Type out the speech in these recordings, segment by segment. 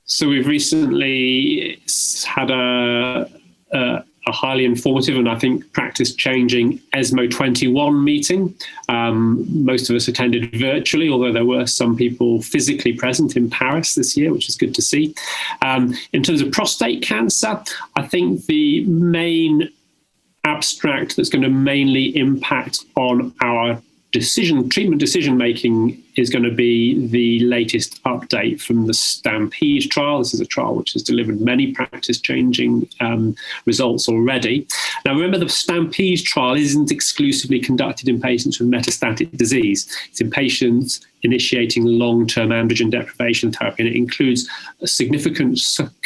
So we've recently had a highly informative and I think practice-changing ESMO 21 meeting. Most of us attended virtually, although there were some people physically present in Paris this year, which is good to see. In terms of prostate cancer, I think the main abstract that's going to mainly impact on our treatment decision-making is going to be the latest update from the STAMPEDE trial. This is a trial which has delivered many practice-changing results already. Now, remember, the STAMPEDE trial isn't exclusively conducted in patients with metastatic disease. It's in patients initiating long-term androgen deprivation therapy, and it includes a significant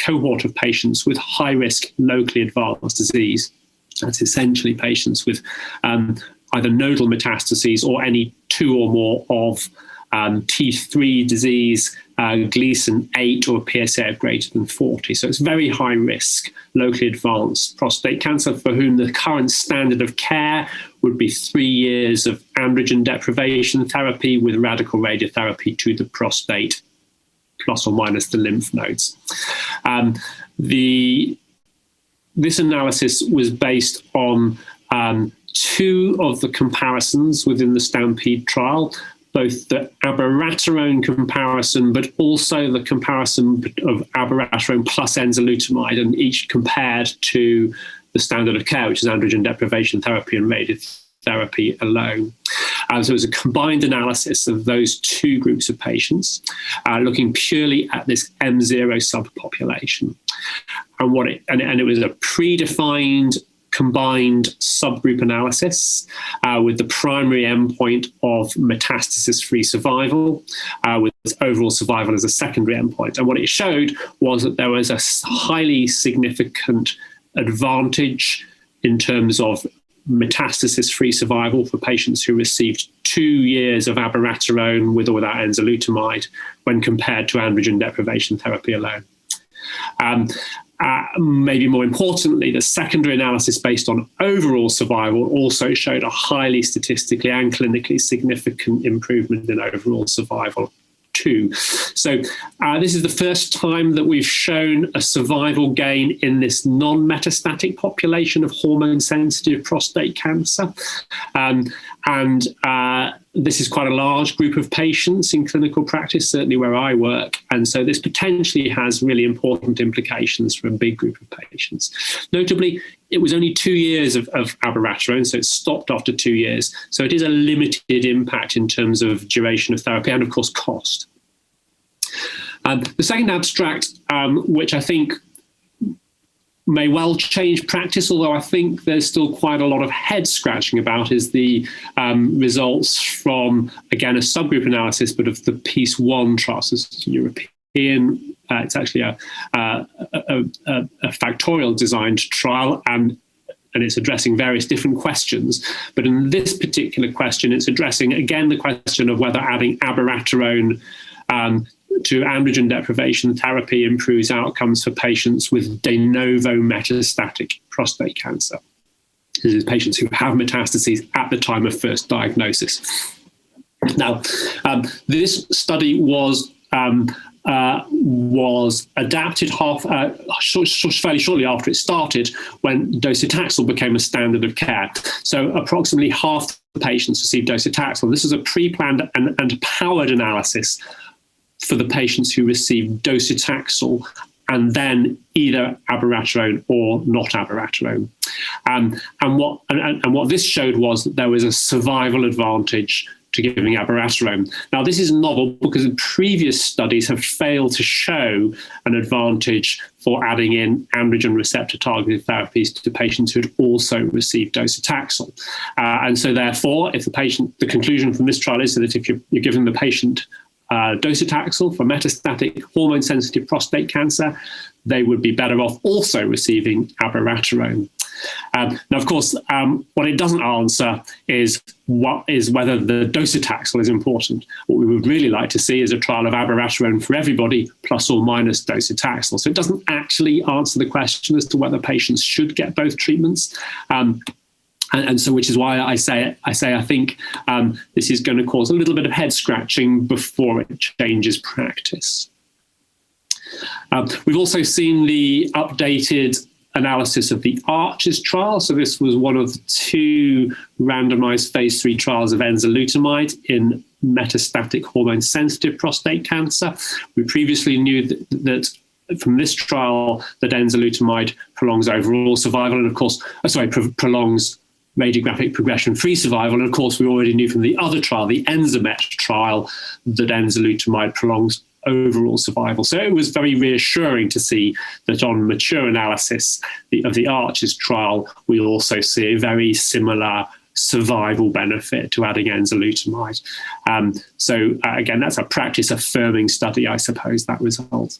cohort of patients with high-risk, locally advanced disease. That's essentially patients with either nodal metastases or any two or more of T3 disease, Gleason 8 or PSA of greater than 40. So it's very high risk, locally advanced prostate cancer for whom the current standard of care would be 3 years of androgen deprivation therapy with radical radiotherapy to the prostate, plus or minus the lymph nodes. This analysis was based on two of the comparisons within the STAMPEDE trial, both the Abiraterone comparison, but also the comparison of Abiraterone plus enzalutamide, and each compared to the standard of care, which is androgen deprivation therapy and radiotherapy alone. So it was a combined analysis of those two groups of patients, looking purely at this M0 subpopulation. And it was a predefined combined subgroup analysis with the primary endpoint of metastasis-free survival, with overall survival as a secondary endpoint. And what it showed was that there was a highly significant advantage in terms of metastasis-free survival for patients who received 2 years of abiraterone with or without enzalutamide when compared to androgen deprivation therapy alone. Maybe more importantly, the secondary analysis based on overall survival also showed a highly statistically and clinically significant improvement in overall survival too. So this is the first time that we've shown a survival gain in this non-metastatic population of hormone-sensitive prostate cancer. This is quite a large group of patients in clinical practice, certainly where I work. And so this potentially has really important implications for a big group of patients. Notably, it was only 2 years of abiraterone, so it stopped after 2 years. So it is a limited impact in terms of duration of therapy and, of course, cost. The second abstract, which I think may well change practice, although I think there's still quite a lot of head scratching about, is the results from, again, a subgroup analysis, but of the Peace 1 trial. So it's European, it's actually a factorial designed trial, and it's addressing various different questions. But in this particular question, it's addressing, again, the question of whether adding abiraterone to androgen deprivation therapy improves outcomes for patients with de novo metastatic prostate cancer. This is patients who have metastases at the time of first diagnosis. Now, this study was adapted fairly shortly after it started, when docetaxel became a standard of care. So approximately half the patients received docetaxel. This is a pre-planned and powered analysis for the patients who received docetaxel and then either abiraterone or not abiraterone. And what this showed was that there was a survival advantage to giving abiraterone. Now, this is novel because previous studies have failed to show an advantage for adding in androgen receptor targeted therapies to patients who had also received docetaxel. And so therefore, if the conclusion from this trial is that if you're giving the patient docetaxel for metastatic hormone-sensitive prostate cancer, they would be better off also receiving abiraterone. Now, of course, what it doesn't answer is whether the docetaxel is important. What we would really like to see is a trial of abiraterone for everybody, plus or minus docetaxel. So it doesn't actually answer the question as to whether patients should get both treatments. And so, which is why I say I think this is going to cause a little bit of head scratching before it changes practice. We've also seen the updated analysis of the ARCHES trial. So this was one of the 2 randomized phase 3 trials of enzalutamide in metastatic hormone-sensitive prostate cancer. We previously knew that from this trial that enzalutamide prolongs overall survival and, of course, prolongs radiographic progression-free survival. And, of course, we already knew from the other trial, the ENZAMET trial, that enzalutamide prolongs overall survival. So it was very reassuring to see that on mature analysis of the ARCHES trial, we also see a very similar survival benefit to adding enzalutamide. Again, that's a practice-affirming study, I suppose, that result.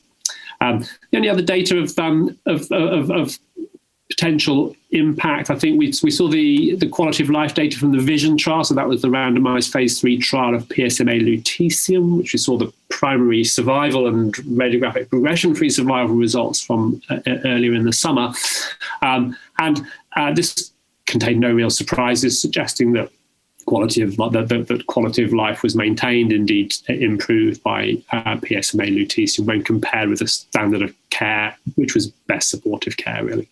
The only other data of potential impact, I think we saw the quality of life data from the VISION trial. So that was the randomized phase 3 trial of PSMA lutetium, which we saw the primary survival and radiographic progression-free survival results from earlier in the summer. This contained no real surprises, suggesting that quality of life was maintained, indeed improved by PSMA lutetium when compared with the standard of care, which was best supportive care, really.